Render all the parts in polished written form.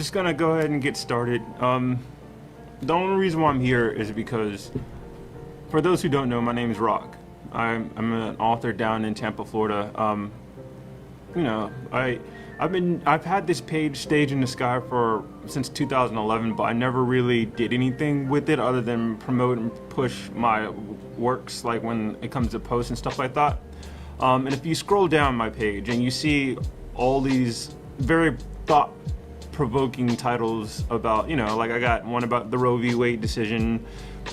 just gonna go ahead and get started. The only reason why I'm here is because, for those who don't know, my name is Rock. I'm an author down in Tampa, Florida. You know, I've had this page Stage in the Sky since 2011, but I never really did anything with it other than promote and push my works, like when it comes to posts and stuff like that. And if you scroll down my page and you see all these very thought-provoking titles about, you know, like I got one about the Roe v. Wade decision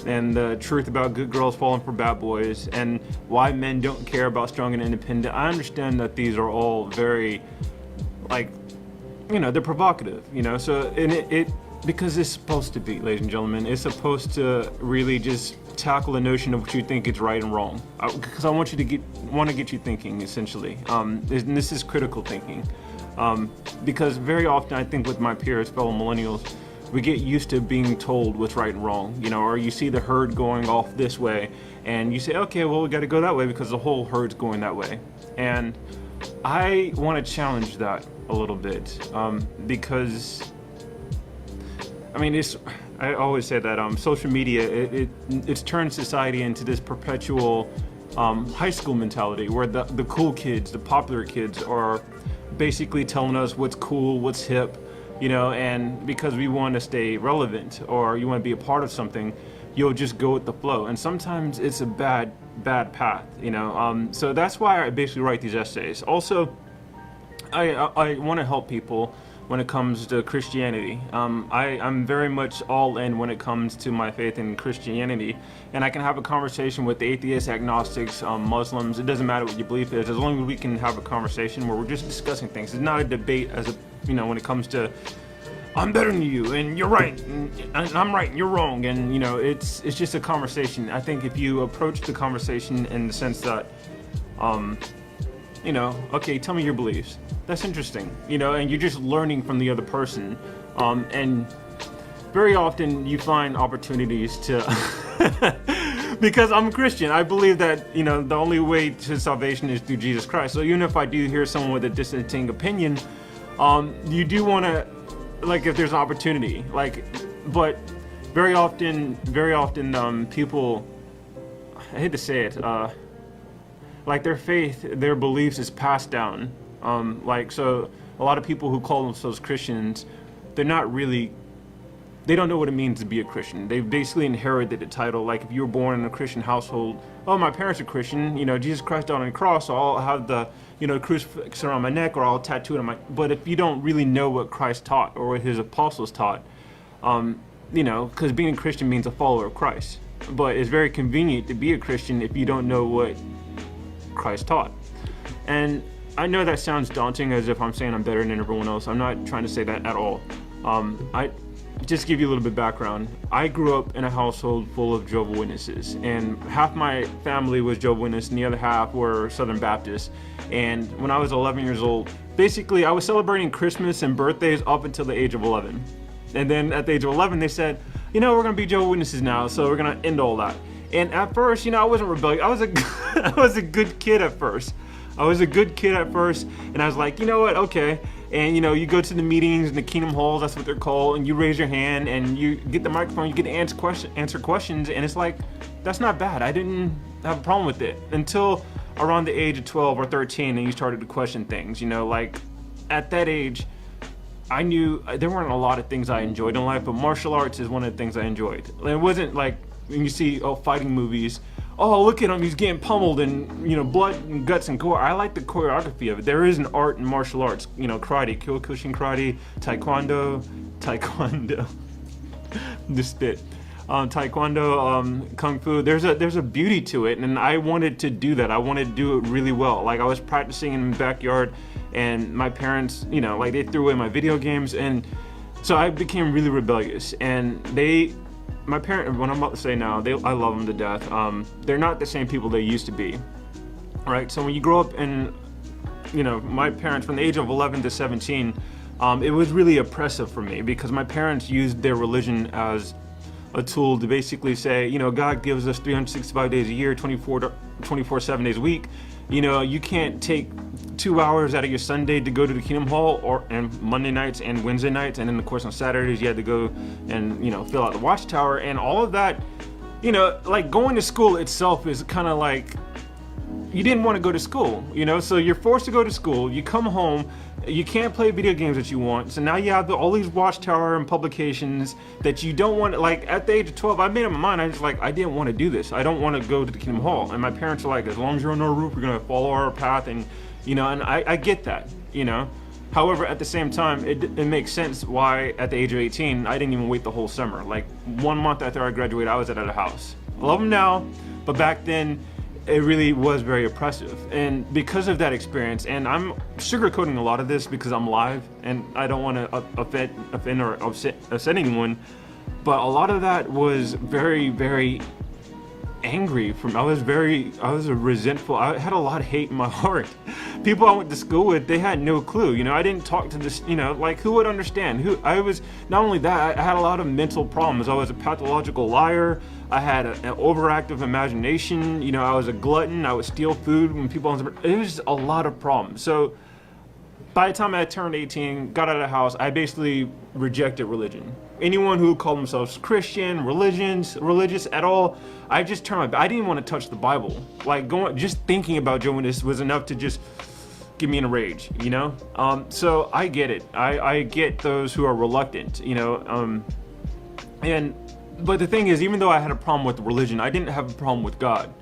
and the truth about good girls falling for bad boys and why men don't care about strong and independent. I understand that these are all very, like, you know, they're provocative, you know, so, and it because it's supposed to be, ladies and gentlemen, it's supposed to really just tackle the notion of what you think is right and wrong, because I want to get you thinking, essentially. And this is critical thinking, because very often I think with my peers, fellow millennials, we get used to being told what's right and wrong, you know, or you see the herd going off this way and you say, okay, well, we got to go that way because the whole herd's going that way. And I want to challenge that a little bit, because I mean, I always say that social media, it's turned society into this perpetual high school mentality where the cool kids, the popular kids, are basically telling us what's cool, what's hip, you know, and because we want to stay relevant or you want to be a part of something, you'll just go with the flow. And sometimes it's a bad path, you know. So that's why I basically write these essays. Also, I want to help people when it comes to Christianity. I'm very much all in when it comes to my faith in Christianity, and I can have a conversation with atheists, agnostics, Muslims. It doesn't matter what your belief is, as long as we can have a conversation where we're just discussing things. It's not a debate, when it comes to I'm better than you and you're right and I'm right and you're wrong, and you know, it's just a conversation. I think if you approach the conversation in the sense that you know, okay, tell me your beliefs. That's interesting, you know, and you're just learning from the other person. And very often you find opportunities to, because I'm a Christian, I believe that, you know, the only way to salvation is through Jesus Christ. So even if I do hear someone with a dissenting opinion, you do want to, like, if there's an opportunity, like, but very often, people, I hate to say it, like their faith, their beliefs is passed down. Like, so a lot of people who call themselves Christians, they don't know what it means to be a Christian. They basically inherited the title. Like if you were born in a Christian household, oh, my parents are Christian, you know, Jesus Christ died on the cross, so I'll have the, you know, crucifix around my neck or I'll tattoo it on my, but if you don't really know what Christ taught or what his apostles taught, you know, because being a Christian means a follower of Christ. But it's very convenient to be a Christian if you don't know what Christ taught. And I know that sounds daunting, as if I'm saying I'm better than everyone else. I'm not trying to say that at all. I just give you a little bit of background. I grew up in a household full of Jehovah's Witnesses, and half my family was Jehovah's Witness and the other half were Southern Baptists. And when I was 11 years old, basically I was celebrating Christmas and birthdays up until the age of 11. And then at the age of 11 they said, you know, we're gonna be Jehovah's Witnesses now, so we're gonna end all that. And at first, you know, I wasn't rebellious. I was a good kid at first. And I was like, you know what, okay. And you know, you go to the meetings in the Kingdom Halls, that's what they're called, and you raise your hand and you get the microphone, you get to answer questions, and it's like, that's not bad. I didn't have a problem with it until around the age of 12 or 13, and you started to question things, you know, like at that age, I knew there weren't a lot of things I enjoyed in life, but martial arts is one of the things I enjoyed. It wasn't like when you see fighting movies, oh, look at him, he's getting pummeled and, you know, blood and guts and gore. I like the choreography of it. There is an art in martial arts, you know, karate, Kyokushin karate, taekwondo, the spit, taekwondo, kung fu. There's a beauty to it, and I wanted to do that. I wanted to do it really well. Like I was practicing in the backyard, and my parents, you know, like they threw away my video games, and so I became really rebellious, and my parents, what I'm about to say now, I love them to death. They're not the same people they used to be, right? So when you grow up in, you know, my parents, from the age of 11 to 17, it was really oppressive for me because my parents used their religion as a tool to basically say, you know, God gives us 365 days a year, 24/7 days a week, You know, you can't take 2 hours out of your Sunday to go to the Kingdom Hall, and Monday nights and Wednesday nights, and then of course on Saturdays you had to go and, you know, fill out the watchtower and all of that. You know, like going to school itself is kind of like, you didn't want to go to school, you know, so you're forced to go to school, you come home, you can't play video games that you want, so now you have all these watchtower and publications that you don't want. Like at the age of 12, I made up my mind, I was like, I didn't want to do this, I don't want to go to the Kingdom Hall, and my parents are like, as long as you're on our roof, we're going to follow our path, and, you know, and I get that, you know. However, at the same time, it makes sense why at the age of 18, I didn't even wait the whole summer. Like 1 month after I graduated, I was at a house. I love them now, but back then, it really was very oppressive. And because of that experience, and I'm sugarcoating a lot of this because I'm live and I don't want to offend or upset anyone, but a lot of that was very, very angry from, I was resentful. I had a lot of hate in my heart. People I went to school with, they had no clue, you know. I didn't talk to this, you know, like who would understand? Not only that, I had a lot of mental problems. I was a pathological liar. I had an overactive imagination, you know, I was a glutton, I would steal food when people, it was a lot of problems. So by the time I turned 18, got out of the house, I basically rejected religion. Anyone who called themselves Christian, religious at all, I just turned I didn't want to touch the Bible. Like just thinking about doing this was enough to just get me in a rage, you know? So I get it. I get those who are reluctant, you know, but the thing is, even though I had a problem with religion, I didn't have a problem with God.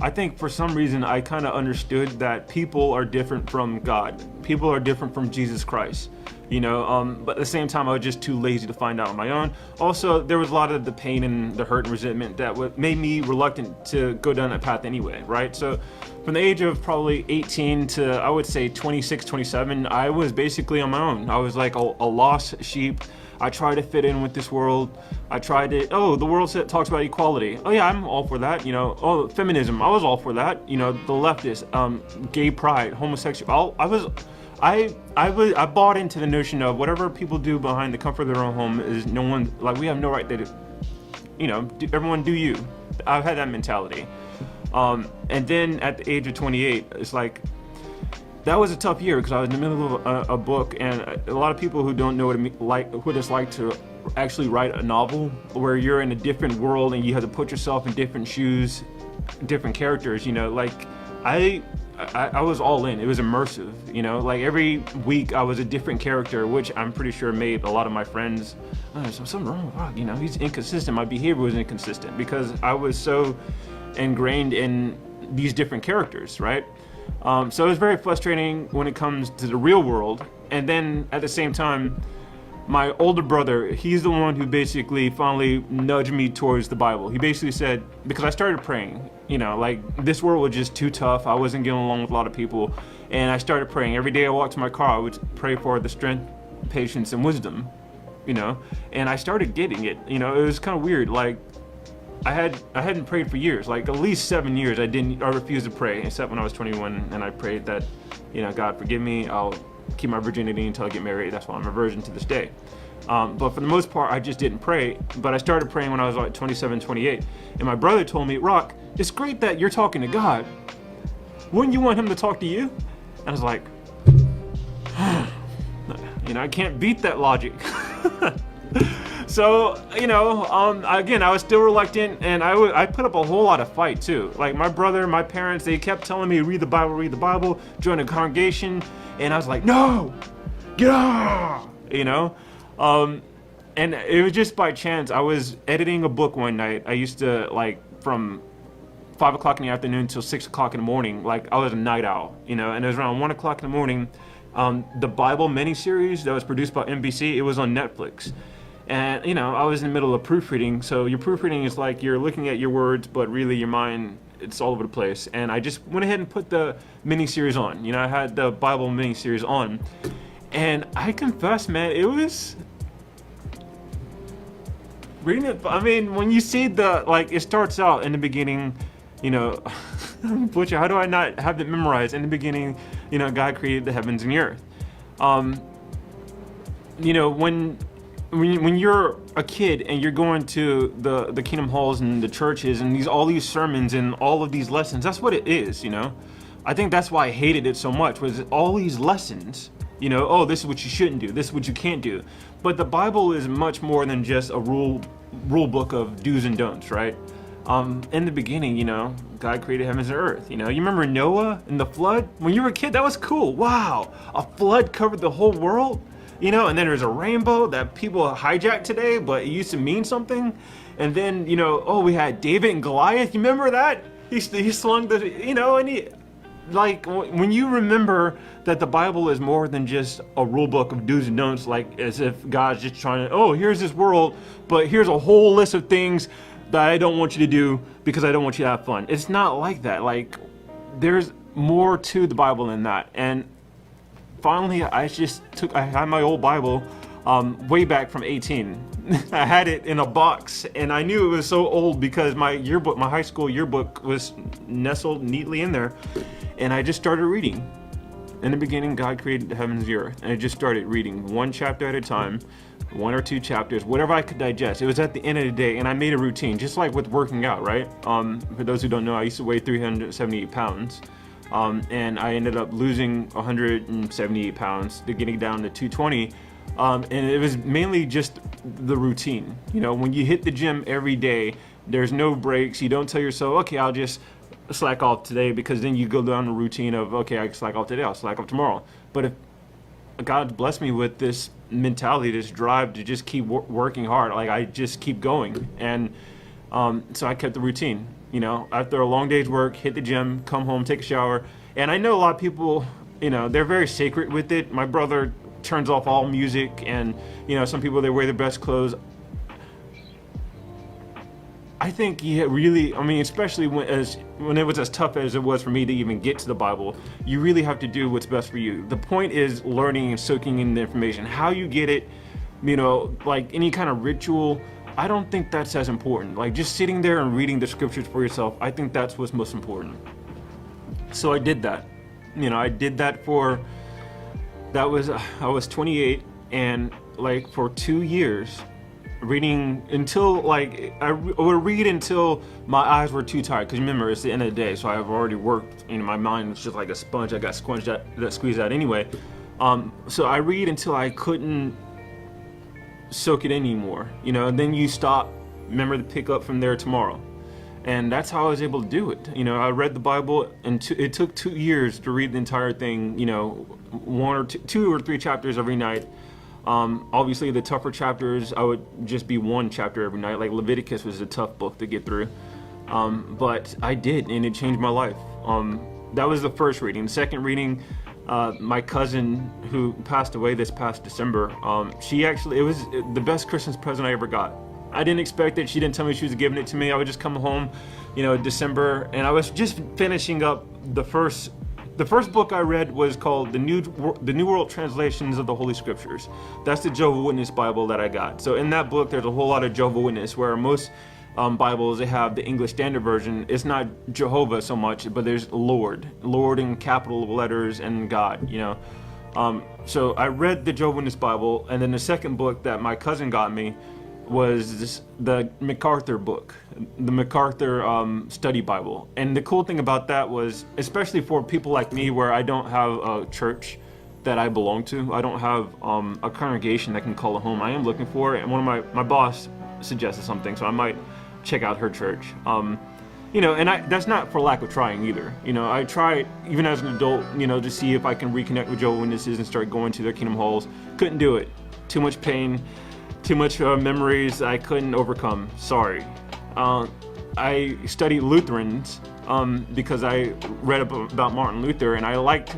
I think for some reason I kind of understood that people are different from God. People are different from Jesus Christ, you know, but at the same time I was just too lazy to find out on my own. Also, there was a lot of the pain and the hurt and resentment that made me reluctant to go down that path anyway, right? So from the age of probably 18 to, I would say 26, 27, I was basically on my own. I was like a lost sheep. I tried to fit in with this world. I tried to, the world talks about equality. Oh yeah, I'm all for that, you know. Oh, feminism, I was all for that. You know, the leftist, gay pride, homosexual. I bought into the notion of whatever people do behind the comfort of their own home is no one, like we have no right to, you know, everyone do you. I've had that mentality. And then at the age of 28, it's like, that was a tough year because I was in the middle of a book, and a lot of people who don't know what it's like to actually write a novel where you're in a different world and you have to put yourself in different shoes, different characters, you know, like I was all in. It was immersive, you know, like every week I was a different character, which I'm pretty sure made a lot of my friends, there's something wrong with Rock, you know, he's inconsistent. My behavior was inconsistent because I was so ingrained in these different characters, right? So it was very frustrating when it comes to the real world. And then at the same time, my older brother, he's the one who basically finally nudged me towards the Bible. He basically said, because I started praying, you know, like this world was just too tough. I wasn't getting along with a lot of people. And I started praying. Every day I walked to my car, I would pray for the strength, patience, and wisdom, you know, and I started getting it. You know, it was kind of weird. Like, I hadn't prayed for years, like at least 7 years. I refused to pray, except when I was 21, and I prayed that, you know, God forgive me, I'll keep my virginity until I get married. That's why I'm a virgin to this day. But for the most part, I just didn't pray. But I started praying when I was like 27, 28. And my brother told me, Rock, it's great that you're talking to God. Wouldn't you want him to talk to you? And I was like, you know, I can't beat that logic. So, you know, again, I was still reluctant, and I put up a whole lot of fight too. Like my brother, my parents, they kept telling me, read the Bible, join a congregation, and I was like, no, get out, you know? And it was just by chance. I was editing a book one night. I used to, like, from 5 o'clock in the afternoon till 6 o'clock in the morning, like I was a night owl, you know, and it was around 1 o'clock in the morning. The Bible miniseries that was produced by NBC, it was on Netflix. And, you know, I was in the middle of proofreading. So your proofreading is like you're looking at your words, but really your mind, it's all over the place. And I just went ahead and put the miniseries on. You know, I had the Bible miniseries on. And I confess, man, it was... reading it, I mean, when you see it starts out in the beginning, you know, butcher, how do I not have it memorized? In the beginning, you know, God created the heavens and the earth. You know, when you're a kid and you're going to the kingdom halls and the churches and all these sermons and all of these lessons, that's what it is, you know. I think that's why I hated it so much, was all these lessons. Oh, this is what you shouldn't do, this is what you can't do. But the Bible is much more than just a rule book of do's and don'ts, right? In the beginning, God created heavens and earth. You remember Noah and the flood? When you were a kid, that was cool. Wow, a flood covered the whole world. And then there's a rainbow that people hijack today, but it used to mean something. And then, we had David and Goliath. You remember that? He slung the, when you remember that the Bible is more than just a rule book of do's and don'ts, like as if God's just trying to, here's this world, but here's a whole list of things that I don't want you to do because I don't want you to have fun. It's not like that. Like, there's more to the Bible than that. And finally, I had my old Bible way back from 18. I had it in a box, and I knew it was so old because my high school yearbook was nestled neatly in there. And I just started reading. In the beginning, God created the heavens and the earth. And I just started reading one chapter at a time, 1 or 2 chapters, whatever I could digest. It was at the end of the day, and I made a routine, just like with working out, right? For those who don't know, I used to weigh 378 pounds. And I ended up losing 178 pounds to getting down to 220. And it was mainly just the routine. When you hit the gym every day, there's no breaks. You don't tell yourself, okay, I'll just slack off today, because then you go down the routine of, okay, I can slack off today, I'll slack off tomorrow. But if God blessed me with this mentality, this drive to just keep working hard, like I just keep going. And so I kept the routine. After a long day's work, hit the gym, come home, take a shower. And I know a lot of people, they're very sacred with it. My brother turns off all music, and some people, they wear their best clothes. I think especially when it was as tough as it was for me to even get to the Bible, you really have to do what's best for you. The point is learning and soaking in the information. How you get it, like any kind of ritual, I don't think that's as important. Like just sitting there and reading the scriptures for yourself, I think that's what's most important. So I did that. I did that I was 28, and like for 2 years, reading until I would read until my eyes were too tired, because remember, it's the end of the day, so I've already worked. My mind was just like a sponge. I got squeezed out anyway. So I read until I couldn't soak it in anymore, and then you stop, remember to pick up from there tomorrow. And that's how I was able to do it. I read the Bible, and it took 2 years to read the entire thing, 1 or 2 or 3 chapters every night. Obviously the tougher chapters, I would just be 1 chapter every night. Like Leviticus was a tough book to get through. But I did, and it changed my life. That was the first reading. The second reading, my cousin who passed away this past December, it was the best Christmas present I ever got. I didn't expect it. She didn't tell me she was giving it to me. I would just come home, December, and I was just finishing up the first book I read was called the New World Translations of the Holy Scriptures. That's the Jehovah's Witness Bible that I got. So in that book, there's a whole lot of Jehovah's Witness, where most Bibles, they have the English Standard Version. It's not Jehovah so much, but there's Lord in capital letters, and God, So I read the Jehovah's Witness Bible, and then the second book that my cousin got me was the MacArthur book, the MacArthur study Bible. And the cool thing about that was, especially for people like me, where I don't have a church that I belong to, I don't have a congregation that can call a home. I am looking for it, and one of my boss suggested something, so I might check out her church. And that's not for lack of trying either. I tried even as an adult, to see if I can reconnect with Jehovah's Witnesses and start going to their kingdom halls. Couldn't do it. Too much pain. Too much memories I couldn't overcome. Sorry. I studied Lutherans because I read about Martin Luther, and I liked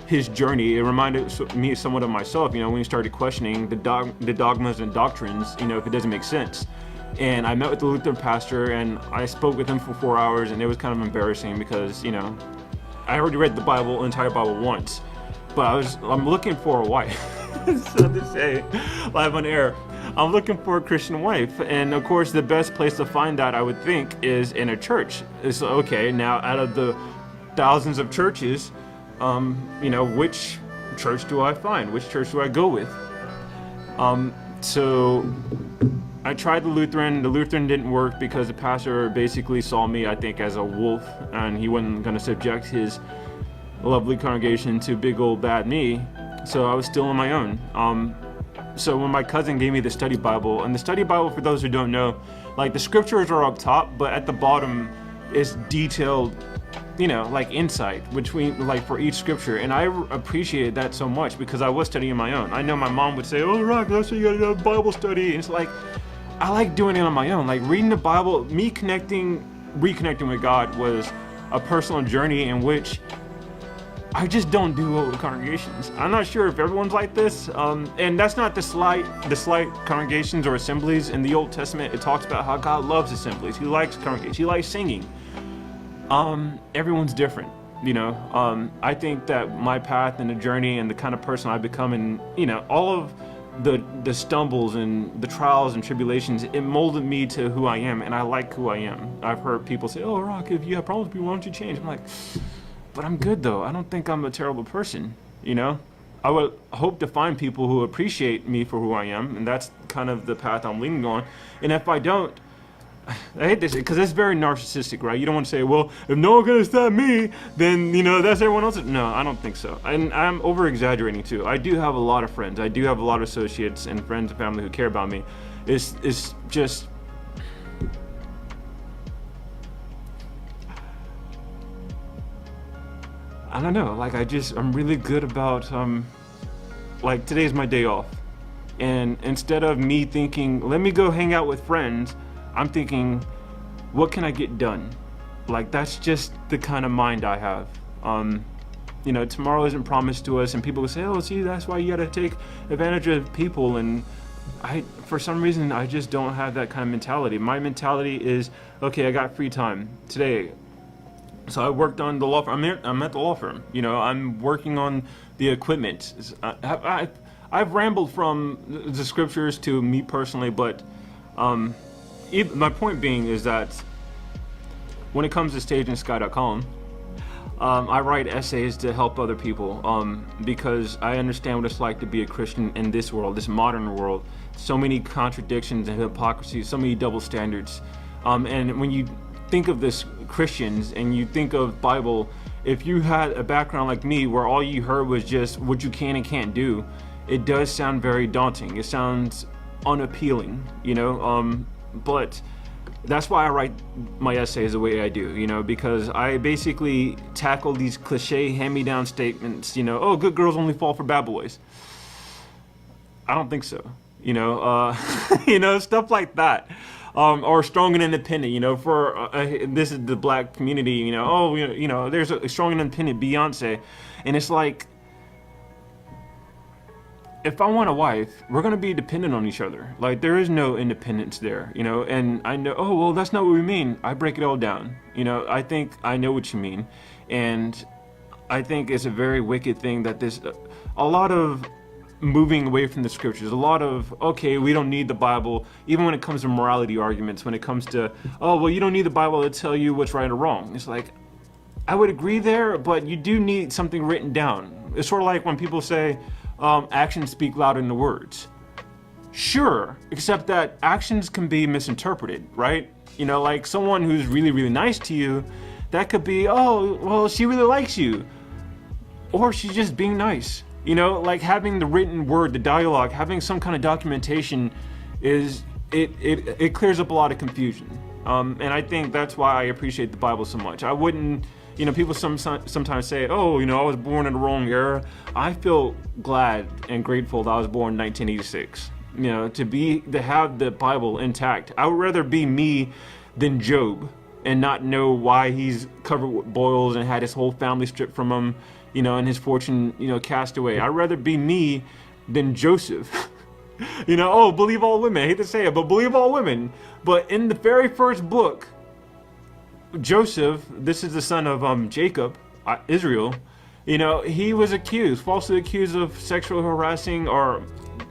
his journey. It reminded me somewhat of myself, when he started questioning the dogmas and doctrines, if it doesn't make sense. And I met with the Lutheran pastor, and I spoke with him for 4 hours, and it was kind of embarrassing because, I already read the entire Bible once, but I'm looking for a wife. So to say, live on air. I'm looking for a Christian wife, and of course the best place to find that, I would think, is in a church. It's okay, now out of the thousands of churches, which church do I find? Which church do I go with? So I tried the Lutheran. The Lutheran didn't work because the pastor basically saw me, I think, as a wolf, and he wasn't going to subject his lovely congregation to big old bad me. So I was still on my own. So when my cousin gave me the study Bible, and the study Bible, for those who don't know, like the scriptures are up top, but at the bottom is detailed, like insight between, like for each scripture. And I appreciated that so much because I was studying my own. I know my mom would say, "Oh, Rock, that's why you gotta have Bible study." And it's like, I like doing it on my own. Like reading the Bible, me reconnecting with God was a personal journey in which I just don't do well with congregations. I'm not sure if everyone's like this, and that's not the slight congregations or assemblies. In the Old Testament, it talks about how God loves assemblies. He likes congregations. He likes singing. Everyone's different, I think that my path and the journey and the kind of person I become, and all of the stumbles and the trials and tribulations, it molded me to who I am, and I like who I am. I've heard people say, "Oh, Rock, if you have problems with people, why don't you change?" I'm like, but I'm good though. I don't think I'm a terrible person, I would hope to find people who appreciate me for who I am, and that's kind of the path I'm leaning on. And if I don't, I hate this because it's very narcissistic, right? You don't want to say, well, if no one can understand me, then, that's everyone else. No, I don't think so. And I'm over-exaggerating too. I do have a lot of friends. I do have a lot of associates and friends and family who care about me. It's just... I don't know, like I'm really good about, like today's my day off. And instead of me thinking, let me go hang out with friends, I'm thinking, what can I get done? Like that's just the kind of mind I have. Tomorrow isn't promised to us, and people will say, oh, see, that's why you gotta take advantage of people. And for some reason, I just don't have that kind of mentality. My mentality is, okay, I got free time today. So I worked on the law firm. I'm at the law firm. I'm working on the equipment. I've rambled from the scriptures to me personally, but my point being is that when it comes to stageandsky.com, I write essays to help other people because I understand what it's like to be a Christian in this world, this modern world. So many contradictions and hypocrisy, so many double standards. And when you think of this Christians and you think of Bible, if you had a background like me where all you heard was just what you can and can't do, it does sound very daunting. It sounds unappealing, but that's why I write my essays the way I do, because I basically tackle these cliche hand-me-down statements, oh, good girls only fall for bad boys. I don't think so, stuff like that. Or strong and independent, for this is the black community, there's a strong and independent Beyonce, and it's like, if I want a wife, we're gonna be dependent on each other. Like there is no independence there, and I know, oh, well, that's not what we mean. I break it all down, I think I know what you mean, and I think it's a very wicked thing that a lot of moving away from the scriptures, a lot of, okay, we don't need the Bible, even when it comes to morality arguments, when it comes to, oh, well, you don't need the Bible to tell you what's right or wrong. It's like, I would agree there, but you do need something written down. It's sort of like when people say, actions speak louder than the words. Sure, except that actions can be misinterpreted, right? Like someone who's really, really nice to you, that could be, oh, well, she really likes you. Or she's just being nice. Like having the written word, the dialogue, having some kind of documentation it clears up a lot of confusion. And I think that's why I appreciate the Bible so much. I wouldn't, people sometimes say, oh, I was born in the wrong era. I feel glad and grateful that I was born in 1986. To have the Bible intact. I would rather be me than Job and not know why he's covered with boils and had his whole family stripped from him, and his fortune, cast away. I'd rather be me than Joseph. Oh, believe all women. I hate to say it, but believe all women. But in the very first book, Joseph, this is the son of Jacob, Israel, he was falsely accused of sexual harassing or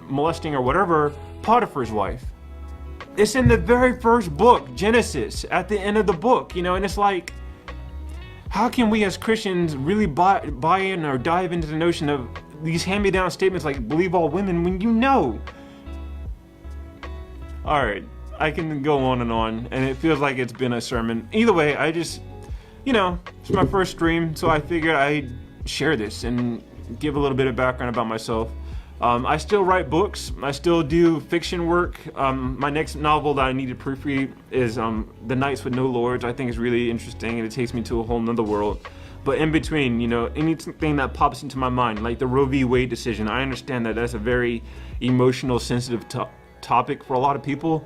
molesting or whatever Potiphar's wife. It's in the very first book, Genesis, at the end of the book, and it's like, how can we as Christians really buy in or dive into the notion of these hand-me-down statements like believe all women when All right, I can go on, and it feels like it's been a sermon. Either way, I just, it's my first stream, so I figured I'd share this and give a little bit of background about myself. I still write books. I still do fiction work. My next novel that I need to proofread is The Knights with No Lords. I think is really interesting, and it takes me to a whole nother world. But in between, you know, anything that pops into my mind, like the Roe v. Wade decision, I understand that that's a very emotional, sensitive topic for a lot of people.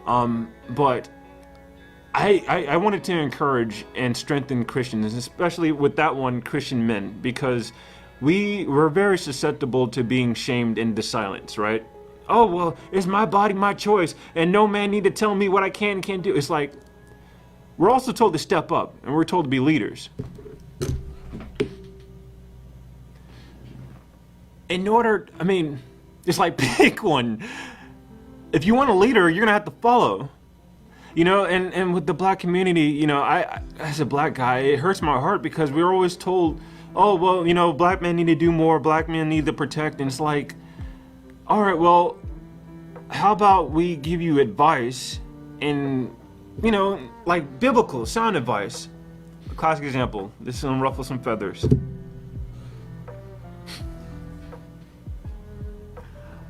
But I wanted to encourage and strengthen Christians, especially with that one, Christian men, because we were very susceptible to being shamed into silence, right? Oh, well, it's my body, my choice, and no man need to tell me what I can and can't do. It's like, we're also told to step up, and we're told to be leaders. In order, I mean, it's like, pick one. If you want a leader, you're gonna have to follow. You know, and with the black community, you know, I as a black guy, it hurts my heart because we were always told, oh, well, you know, black men need to do more, black men need to protect, and it's like, all right, well, how about we give you advice and, you know, like biblical, sound advice. A classic example, this is gonna ruffle some feathers.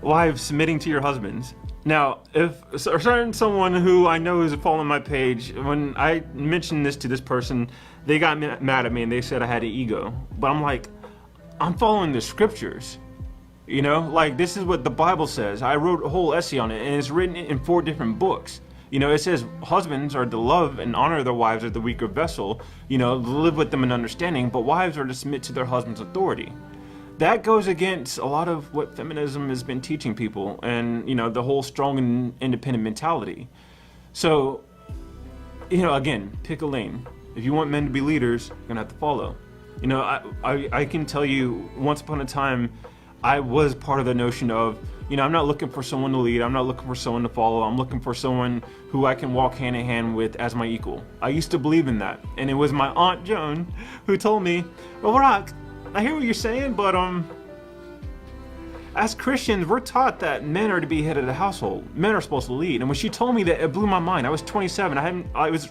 Wives submitting to your husbands. Now, if a certain someone who I know is following my page, when I mentioned this to this person, they got mad at me and they said I had an ego. But I'm like, I'm following the scriptures. You know, like this is what the Bible says. I wrote a whole essay on it, and it's written in 4 different books. You know, it says husbands are to love and honor their wives as the weaker vessel, you know, live with them in understanding, but wives are to submit to their husband's authority. That goes against a lot of what feminism has been teaching people, and, you know, the whole strong and independent mentality. So, you know, again, pick a lane. If you want men to be leaders, you're gonna have to follow. You know, I can tell you, once upon a time, I was part of the notion of, you know, I'm not looking for someone to lead, I'm not looking for someone to follow, I'm looking for someone who I can walk hand in hand with as my equal. I used to believe in that, and it was my Aunt Joan who told me, well, Rock, I hear what you're saying, but as Christians, we're taught that men are to be head of the household. Men are supposed to lead. And when she told me that, it blew my mind. I was 27. I was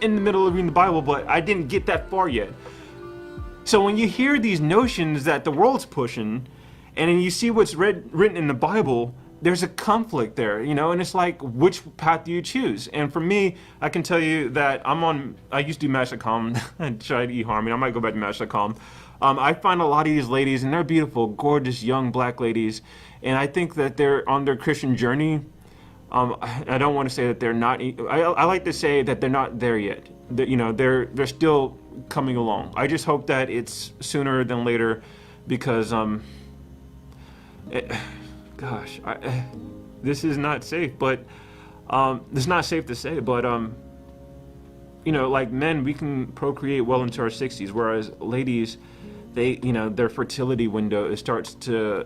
in the middle of reading the Bible, but I didn't get that far yet. So when you hear these notions that the world's pushing, and then you see what's written in the Bible, there's a conflict there, you know, and it's like, which path do you choose? And for me, I can tell you that I used to do Match.com, and tried to eHarm, and I might go back to Match.com. I find a lot of these ladies, and they're beautiful, gorgeous, young black ladies, and I think that they're on their Christian journey. I don't want to say that they're not, I like to say that they're not there yet. That, you know, they're still coming along. I just hope that it's sooner than later, because, this is not safe, but, it's not safe to say, but, you know, like men, we can procreate well into our 60s, whereas ladies, they, you know, their fertility window, it starts to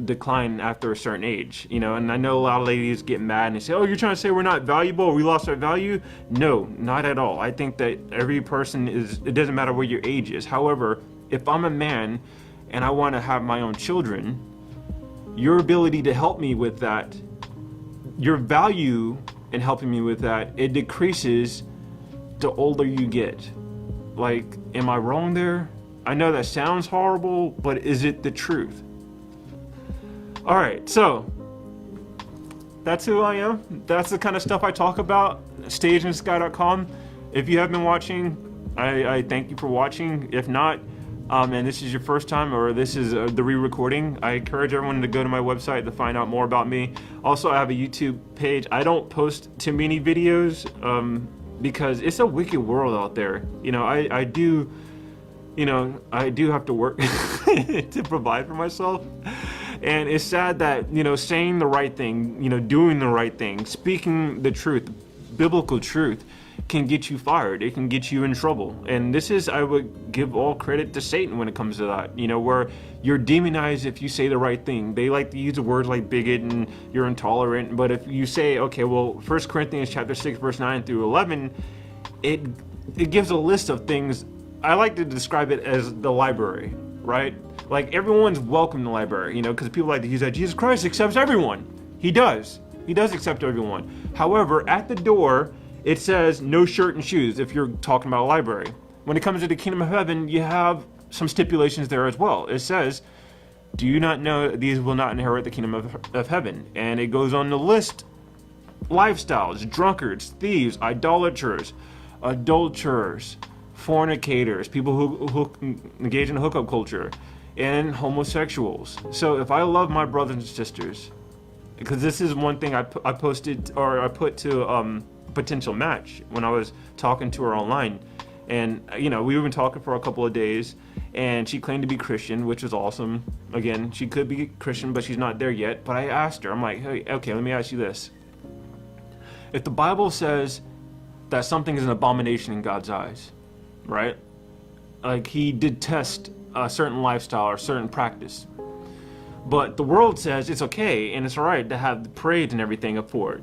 decline after a certain age, you know, and I know a lot of ladies get mad and they say, oh, you're trying to say we're not valuable, we lost our value? No, not at all. I think that every person it doesn't matter what your age is. However, if I'm a man and I want to have my own children, your ability to help me with that, your value in helping me with that, it decreases the older you get. Like, am I wrong there? I know that sounds horrible, but is it the truth? All right, so that's who I am. That's the kind of stuff I talk about. StageandSky.com. If you have been watching, I thank you for watching. If not, and this is your first time, or this is the re-recording, I encourage everyone to go to my website to find out more about me. Also, I have a YouTube page. I don't post too many videos because it's a wicked world out there. You know, I do have to work to provide for myself. And it's sad that, you know, saying the right thing, you know, doing the right thing, speaking the truth, biblical truth, can get you fired. It can get you in trouble. And this is, I would give all credit to Satan when it comes to that, you know, where you're demonized if you say the right thing. They like to use words like bigot and you're intolerant. But if you say, okay, well, 1 Corinthians chapter 6, verse 9 through 11, it gives a list of things. I like to describe it as the library, right? Like, everyone's welcome in the library, you know, because people like to use that. Jesus Christ accepts everyone. He does. He does accept everyone. However, at the door, it says no shirt and shoes if you're talking about a library. When it comes to the kingdom of heaven, you have some stipulations there as well. It says, do you not know that these will not inherit the kingdom of heaven? And it goes on to list lifestyles: drunkards, thieves, idolaters, adulterers, fornicators, people who engage in hookup culture, and homosexuals. So if I love my brothers and sisters, because this is one thing I posted, or I put to a potential match when I was talking to her online, and you know, we've been talking for a couple of days, and she claimed to be Christian, which is awesome. Again, she could be Christian, but she's not there yet. But I asked her, I'm like, hey, okay, let me ask you this. If the Bible says that something is an abomination in God's eyes, right? Like, he detests a certain lifestyle or certain practice, but the world says it's okay and it's all right to have the parades and everything for it.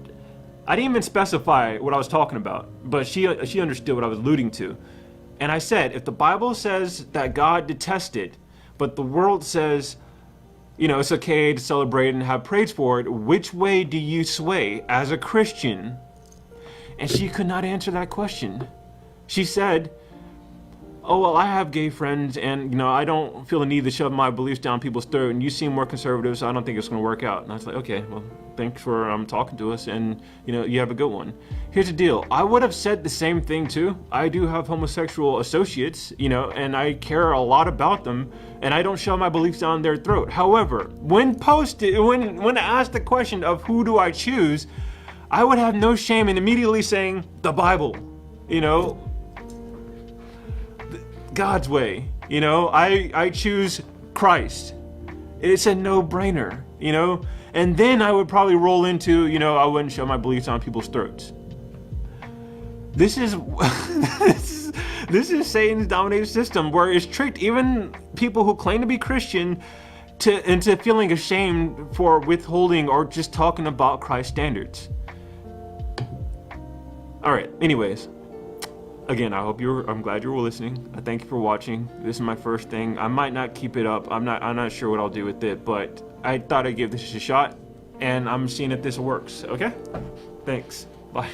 I didn't even specify what I was talking about, but she understood what I was alluding to. And I said, if the Bible says that God detests it, but the world says, you know, it's okay to celebrate and have parades for it, which way do you sway as a Christian? And she could not answer that question. She said, oh, well, I have gay friends, and, you know, I don't feel the need to shove my beliefs down people's throat, and you seem more conservative, so I don't think it's going to work out. And I was like, okay, well, thanks for talking to us, and, you know, you have a good one. Here's the deal. I would have said the same thing, too. I do have homosexual associates, you know, and I care a lot about them, and I don't shove my beliefs down their throat. However, when asked the question of who do I choose, I would have no shame in immediately saying the Bible, you know, God's way. You know, I choose Christ. It's a no-brainer, you know, and then I would probably roll into, you know, I wouldn't shove my beliefs on people's throats. This is this is Satan's dominated system, where it's tricked even people who claim to be Christian into feeling ashamed for withholding or just talking about Christ standards. All right, anyways, again, I'm glad you were listening. I thank you for watching. This is my first thing. I might not keep it up. I'm not sure what I'll do with it, but I thought I'd give this a shot, and I'm seeing if this works. Okay? Thanks. Bye.